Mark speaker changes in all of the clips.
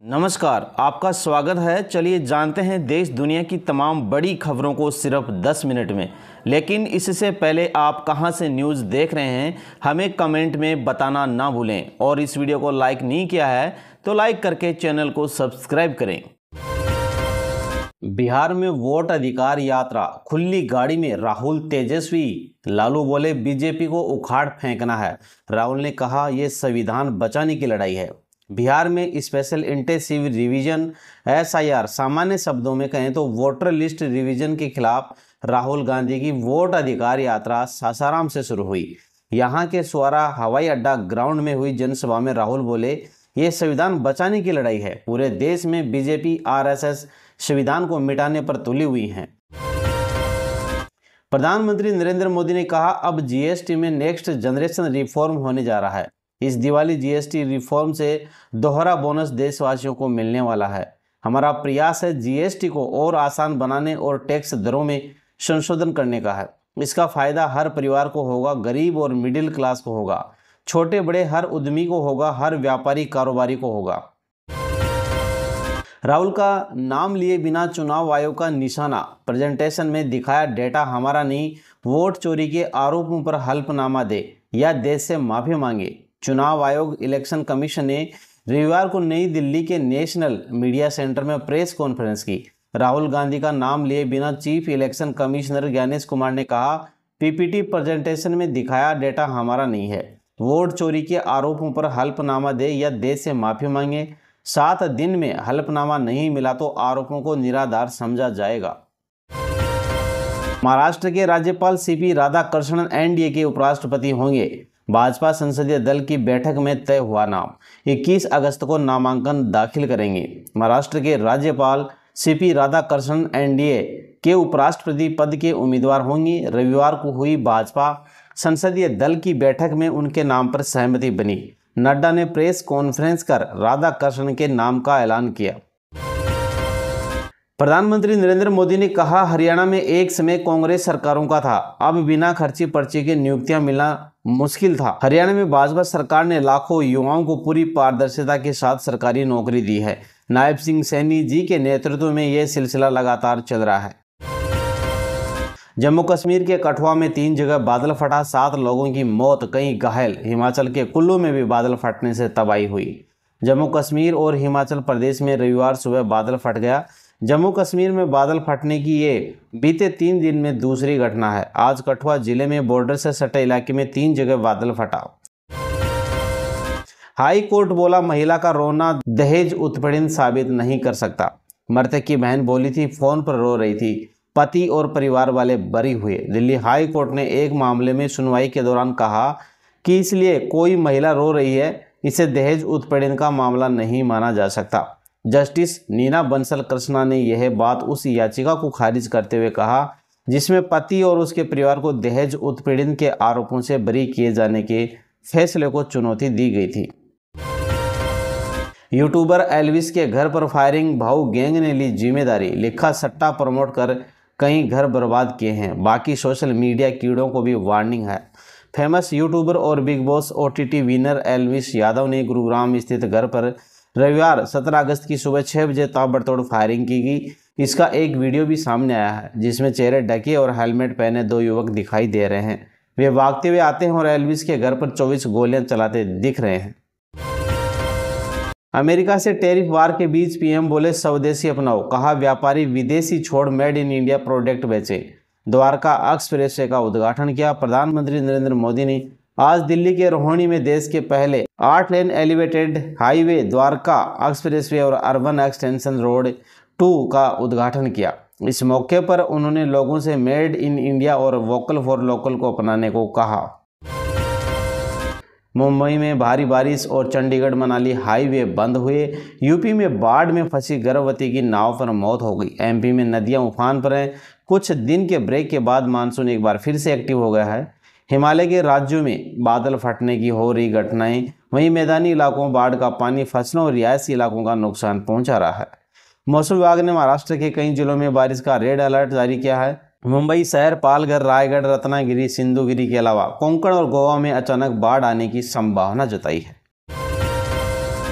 Speaker 1: नमस्कार, आपका स्वागत है। चलिए जानते हैं देश दुनिया की तमाम बड़ी खबरों को सिर्फ 10 मिनट में। लेकिन इससे पहले आप कहां से न्यूज़ देख रहे हैं हमें कमेंट में बताना ना भूलें, और इस वीडियो को लाइक नहीं किया है तो लाइक करके चैनल को सब्सक्राइब करें। बिहार में वोट अधिकार यात्रा, खुली गाड़ी में राहुल तेजस्वी। लालू बोले बीजेपी को उखाड़ फेंकना है। राहुल ने कहा यह संविधान बचाने की लड़ाई है। बिहार में स्पेशल इंटेंसिव रिवीजन SIR, सामान्य शब्दों में कहें तो वोटर लिस्ट रिवीजन के खिलाफ राहुल गांधी की वोट अधिकार यात्रा सासाराम से शुरू हुई। यहां के स्वारा हवाई अड्डा ग्राउंड में हुई जनसभा में राहुल बोले ये संविधान बचाने की लड़ाई है। पूरे देश में बीजेपी RSS संविधान को मिटाने पर तुली हुई हैं। प्रधानमंत्री नरेंद्र मोदी ने कहा अब GST में नेक्स्ट जनरेशन रिफॉर्म होने जा रहा है। इस दिवाली GST रिफॉर्म से दोहरा बोनस देशवासियों को मिलने वाला है। हमारा प्रयास है GST को और आसान बनाने और टैक्स दरों में संशोधन करने का है। इसका फायदा हर परिवार को होगा, गरीब और मिडिल क्लास को होगा, छोटे बड़े हर उद्यमी को होगा, हर व्यापारी कारोबारी को होगा। राहुल का नाम लिए बिना चुनाव आयोग का निशाना, प्रेजेंटेशन में दिखाया डेटा हमारा नहीं, वोट चोरी के आरोपों पर हल्फनामा दे या देश से माफी मांगे। चुनाव आयोग इलेक्शन कमीशन ने रविवार को नई दिल्ली के नेशनल मीडिया सेंटर में प्रेस कॉन्फ्रेंस की। राहुल गांधी का नाम लिए बिना chief election commissioner Gyanesh Kumar ने कहा PPT प्रेजेंटेशन में दिखाया डेटा हमारा नहीं है, वोट चोरी के आरोपों पर हल्फनामा दे या देश से माफी मांगे। 7 दिन में हल्फनामा नहीं मिला तो आरोपों को निराधार समझा जाएगा। महाराष्ट्र के राज्यपाल CP राधाकृष्णन NDA के उपराष्ट्रपति होंगे। भाजपा संसदीय दल की बैठक में तय हुआ नाम, 21 अगस्त को नामांकन दाखिल करेंगे। महाराष्ट्र के राज्यपाल CP राधाकृष्णन NDA के उपराष्ट्रपति पद के उम्मीदवार होंगे। रविवार को हुई भाजपा संसदीय दल की बैठक में उनके नाम पर सहमति बनी। नड्डा ने प्रेस कॉन्फ्रेंस कर राधाकृष्णन के नाम का ऐलान किया। प्रधानमंत्री नरेंद्र मोदी ने कहा हरियाणा में एक समय कांग्रेस सरकारों का था, अब बिना खर्ची पर्ची के नियुक्तियां मिलना मुश्किल था। हरियाणा में भाजपा सरकार ने लाखों युवाओं को पूरी पारदर्शिता के साथ सरकारी नौकरी दी है। नायब सिंह सैनी जी के नेतृत्व में यह सिलसिला लगातार चल रहा है। जम्मू कश्मीर के कठुआ में 3 जगह बादल फटा, 7 लोगों की मौत, कई घायल। हिमाचल के कुल्लू में भी बादल फटने से तबाही हुई। जम्मू कश्मीर और हिमाचल प्रदेश में रविवार सुबह बादल फट गया। जम्मू कश्मीर में बादल फटने की ये बीते 3 दिन में दूसरी घटना है। आज कठुआ जिले में बॉर्डर से सटे इलाके में 3 जगह बादल फटा। हाई कोर्ट बोला महिला का रोना दहेज उत्पीड़न साबित नहीं कर सकता। मृतक की बहन बोली थी फोन पर रो रही थी, पति और परिवार वाले बरी हुए। दिल्ली हाई कोर्ट ने एक मामले में सुनवाई के दौरान कहा कि इसलिए कोई महिला रो रही है इसे दहेज उत्पीड़न का मामला नहीं माना जा सकता। जस्टिस नीना बंसल कृष्णा ने यह बात उस याचिका को खारिज करते हुए कहा जिसमें पति और उसके परिवार को दहेज उत्पीड़न के आरोपों से बरी किए जाने के फैसले को चुनौती दी गई थी। यूट्यूबर एल्विस के घर पर फायरिंग, भाऊ गैंग ने ली जिम्मेदारी, लिखा सट्टा प्रमोट कर कई घर बर्बाद किए हैं। बाकी सोशल मीडिया कीड़ों को भी वार्निंग है। फेमस यूट्यूबर और big boss OTT winner Elvis Yadav ने गुरुग्राम स्थित घर पर रविवार 17 अगस्त की सुबह 6 बजे ताबड़तोड़ फायरिंग की गई। इसका एक वीडियो भी सामने आया है जिसमें चेहरे ढके और हेलमेट पहने 2 युवक दिखाई दे रहे हैं। वे भागते हुए आते हैं और एल्विस के घर पर 24 गोलियां चलाते दिख रहे हैं। अमेरिका से टैरिफ वार के बीच PM बोले स्वदेशी अपनाओ, कहा व्यापारी विदेशी छोड़ मेड इन इंडिया प्रोडक्ट बेचे। द्वारका एक्सप्रेसवे का उद्घाटन किया। प्रधानमंत्री नरेंद्र मोदी ने आज दिल्ली के रोहिणी में देश के पहले 8 lane elevated highway Dwarka expressway और अर्बन एक्सटेंशन रोड 2 का उद्घाटन किया। इस मौके पर उन्होंने लोगों से मेड इन इंडिया और वोकल फॉर लोकल को अपनाने को कहा। मुंबई में भारी बारिश और चंडीगढ़ मनाली हाईवे बंद हुए। यूपी में बाढ़ में फंसी गर्भवती की नाव पर मौत हो गई। MP में नदियां उफान पर हैं। कुछ दिन के ब्रेक के बाद मानसून एक बार फिर से एक्टिव हो गया है। हिमालय के राज्यों में बादल फटने की हो रही घटनाएं, वहीं मैदानी इलाकों बाढ़ का पानी फसलों और रिहायशी इलाकों का नुकसान पहुंचा रहा है। मौसम विभाग ने महाराष्ट्र के कई जिलों में बारिश का रेड अलर्ट जारी किया है। मुंबई शहर, पालघर, रायगढ़, रत्नागिरी, सिंधुगिरी के अलावा कोंकण और गोवा में अचानक बाढ़ आने की संभावना जताई है।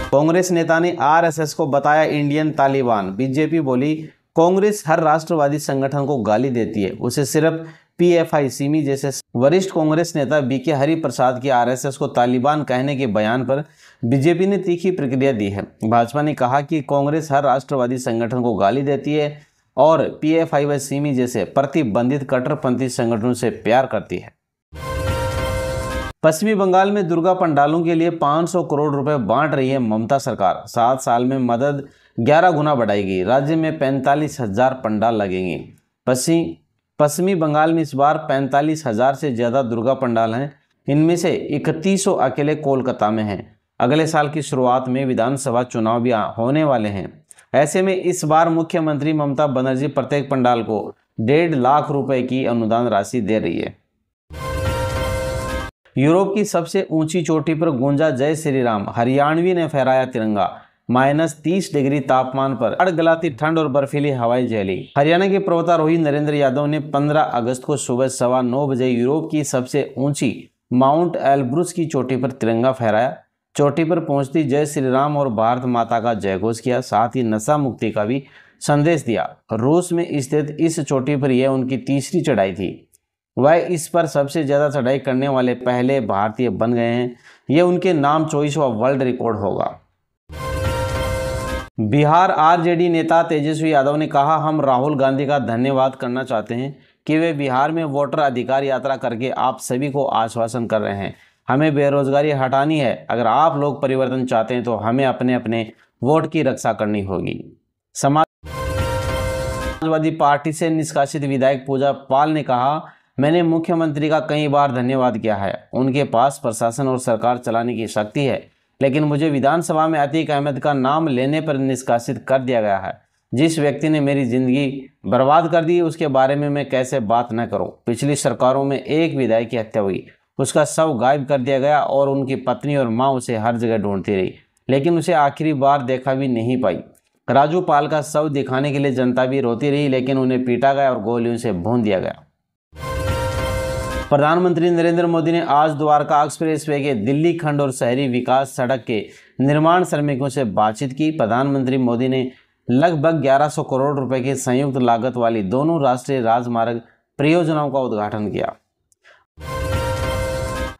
Speaker 1: कांग्रेस नेता ने आरएसएस को बताया इंडियन तालिबान। बीजेपी बोली कांग्रेस हर राष्ट्रवादी संगठन को गाली देती है, उसे सिर्फ पीएफआई सिमी जैसे। वरिष्ठ कांग्रेस नेता बीके हरिप्रसाद के आरएसएस को तालिबान कहने के बयान पर बीजेपी ने तीखी प्रतिक्रिया दी है। भाजपा ने कहा कि कांग्रेस हर राष्ट्रवादी संगठन को गाली देती है और पीएफआई व सिमी जैसे प्रतिबंधित कट्टरपंथी संगठनों से प्यार करती है। पश्चिमी बंगाल में दुर्गा पंडालों के लिए 500 करोड़ रुपए बांट रही है ममता सरकार। 7 साल में मदद 11 गुना बढ़ाएगी। राज्य में 45,000 पंडाल लगेंगे। पश्चिमी बंगाल में इस बार 45,000 से ज़्यादा दुर्गा पंडाल हैं। इनमें से 3100 अकेले कोलकाता में हैं। अगले साल की शुरुआत में विधानसभा चुनाव भी होने वाले हैं। ऐसे में इस बार मुख्यमंत्री ममता बनर्जी प्रत्येक पंडाल को 1.5 लाख रुपए की अनुदान राशि दे रही है। यूरोप की सबसे ऊंची चोटी पर गूंजा जय श्री राम। हरियाणवी ने फहराया तिरंगा। -30 डिग्री तापमान पर अड़गलाती ठंड और बर्फीली हवाएं झेली। हरियाणा के पर्वतारोही नरेंद्र यादव ने 15 अगस्त को सुबह 9:15 बजे यूरोप की सबसे ऊंची माउंट एल्ब्रुस की चोटी पर तिरंगा फहराया। चोटी पर पहुंचती जय श्री राम और भारत माता का जयघोष किया। साथ ही नशा मुक्ति का भी संदेश दिया। रूस में स्थित इस चोटी पर यह उनकी तीसरी चढ़ाई थी। वह इस पर सबसे ज़्यादा चढ़ाई करने वाले पहले भारतीय बन गए हैं। यह उनके नाम 24वां वर्ल्ड रिकॉर्ड होगा। बिहार आरजेडी नेता तेजस्वी यादव ने कहा, हम राहुल गांधी का धन्यवाद करना चाहते हैं कि वे बिहार में वोटर अधिकार यात्रा करके आप सभी को आश्वासन कर रहे हैं। हमें बेरोजगारी हटानी है। अगर आप लोग परिवर्तन चाहते हैं तो हमें अपने अपने वोट की रक्षा करनी होगी। समाजवादी पार्टी से निष्कासित विधायक पूजा पाल ने कहा, मैंने मुख्यमंत्री का कई बार धन्यवाद किया है। उनके पास प्रशासन और सरकार चलाने की शक्ति है, लेकिन मुझे विधानसभा में अतीक अहमद का नाम लेने पर निष्कासित कर दिया गया है। जिस व्यक्ति ने मेरी जिंदगी बर्बाद कर दी उसके बारे में मैं कैसे बात न करूं। पिछली सरकारों में एक विधायक की हत्या हुई, उसका शव गायब कर दिया गया और उनकी पत्नी और माँ उसे हर जगह ढूंढती रही, लेकिन उसे आखिरी बार देखा भी नहीं पाई। राजू पाल का शव दिखाने के लिए जनता भी रोती रही, लेकिन उन्हें पीटा गया और गोलियों से भून दिया गया। प्रधानमंत्री नरेंद्र मोदी ने आज द्वारका एक्सप्रेसवे के दिल्ली खंड और शहरी विकास सड़क के निर्माण श्रमिकों से बातचीत की। प्रधानमंत्री मोदी ने लगभग 1100 करोड़ रुपए की संयुक्त लागत वाली दोनों राष्ट्रीय राजमार्ग परियोजनाओं का उद्घाटन किया।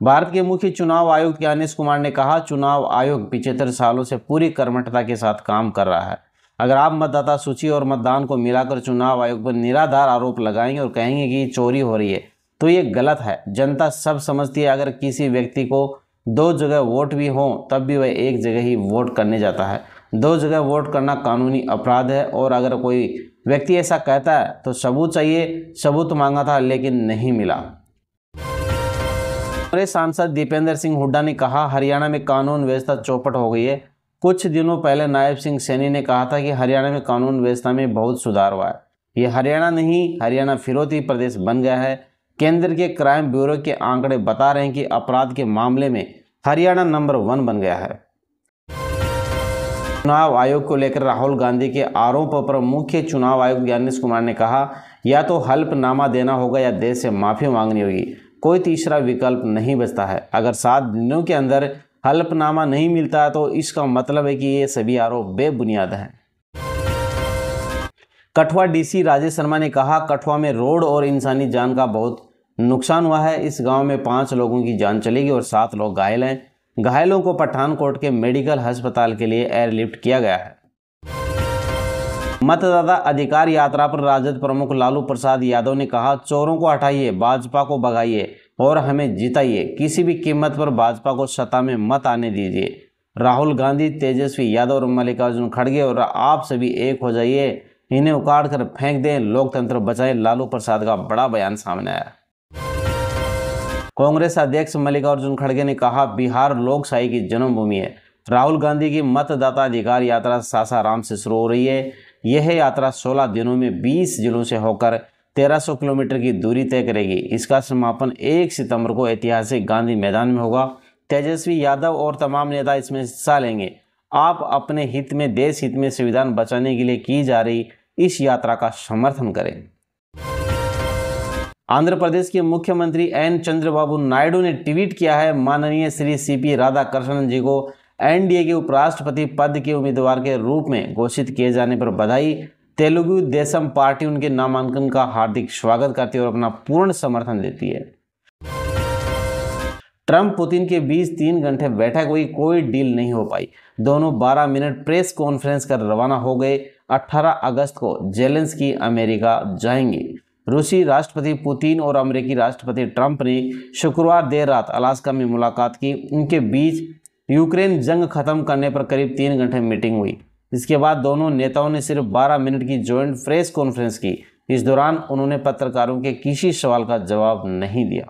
Speaker 1: भारत के मुख्य चुनाव आयुक्त ज्ञानेश कुमार ने कहा, चुनाव आयोग 75 सालों से पूरी कर्मठता के साथ काम कर रहा है। अगर आप मतदाता सूची और मतदान को मिलाकर चुनाव आयोग पर निराधार आरोप लगाएंगे और कहेंगे कि चोरी हो रही है तो ये गलत है। जनता सब समझती है। अगर किसी व्यक्ति को 2 जगह वोट भी हो तब भी वह एक जगह ही वोट करने जाता है। 2 जगह वोट करना कानूनी अपराध है और अगर कोई व्यक्ति ऐसा कहता है तो सबूत चाहिए। सबूत मांगा था लेकिन नहीं मिला। कांग्रेस सांसद दीपेंद्र सिंह हुड्डा ने कहा, हरियाणा में कानून व्यवस्था चौपट हो गई है। कुछ दिनों पहले नायब सिंह सैनी ने कहा था कि हरियाणा में कानून व्यवस्था में बहुत सुधार हुआ है। ये हरियाणा नहीं, हरियाणा फिरौती प्रदेश बन गया है। केंद्र के क्राइम ब्यूरो के आंकड़े बता रहे हैं कि अपराध के मामले में हरियाणा नंबर 1 बन गया है। चुनाव आयोग को लेकर राहुल गांधी के आरोपों पर मुख्य चुनाव आयुक्त ज्ञानेश कुमार ने कहा, या तो हल्फनामा देना होगा या देश से माफी मांगनी होगी। कोई तीसरा विकल्प नहीं बचता है। अगर 7 दिनों के अंदर हल्फनामा नहीं मिलता है तो इसका मतलब है कि ये सभी आरोप बेबुनियाद हैं। कठुआ डीसी राजेश शर्मा ने कहा, कठुआ में रोड और इंसानी जान का बहुत नुकसान हुआ है। इस गांव में 5 लोगों की जान चली गई और 7 लोग घायल हैं। घायलों को पठानकोट के मेडिकल अस्पताल के लिए एयरलिफ्ट किया गया है। मतदाता अधिकार यात्रा पर राजद प्रमुख लालू प्रसाद यादव ने कहा, चोरों को हटाइए, भाजपा को भगाइए और हमें जिताइए। किसी भी कीमत पर भाजपा को सत्ता में मत आने दीजिए। राहुल गांधी, तेजस्वी यादव और मल्लिकार्जुन खड़गे और आप सभी एक हो जाइए, इन्हें उखाड़ कर फेंक दें, लोकतंत्र बचाएं। लालू प्रसाद का बड़ा बयान सामने आया। कांग्रेस अध्यक्ष मल्लिकार्जुन खड़गे ने कहा, बिहार लोकशाही की जन्मभूमि है। राहुल गांधी की मतदाता अधिकार यात्रा सासाराम से शुरू हो रही है। यह यात्रा 16 दिनों में 20 जिलों से होकर 1300 किलोमीटर की दूरी तय करेगी। इसका समापन 1 सितंबर को ऐतिहासिक गांधी मैदान में होगा। तेजस्वी यादव और तमाम नेता इसमें हिस्सा लेंगे। आप अपने हित में, देश हित में संविधान बचाने के लिए की जा रही इस यात्रा का समर्थन करें। आंध्र प्रदेश के मुख्यमंत्री एन चंद्रबाबू नायडू ने ट्वीट किया है, माननीय श्री सीपी राधाकृष्णन जी को एनडीए के उपराष्ट्रपति पद के उम्मीदवार के रूप में घोषित किए जाने पर बधाई। तेलुगु देशम पार्टी उनके नामांकन का हार्दिक स्वागत करती है और अपना पूर्ण समर्थन देती है। ट्रंप पुतिन के बीच 3 घंटे बैठक हुई, कोई डील नहीं हो पाई। दोनों 12 मिनट प्रेस कॉन्फ्रेंस कर रवाना हो गए। 18 अगस्त को जेलेंस्की अमेरिका जाएंगे। रूसी राष्ट्रपति पुतिन और अमेरिकी राष्ट्रपति ट्रंप ने शुक्रवार देर रात अलास्का में मुलाकात की। उनके बीच यूक्रेन जंग खत्म करने पर करीब 3 घंटे मीटिंग हुई। इसके बाद दोनों नेताओं ने सिर्फ 12 मिनट की ज्वाइंट प्रेस कॉन्फ्रेंस की। इस दौरान उन्होंने पत्रकारों के किसी सवाल का जवाब नहीं दिया।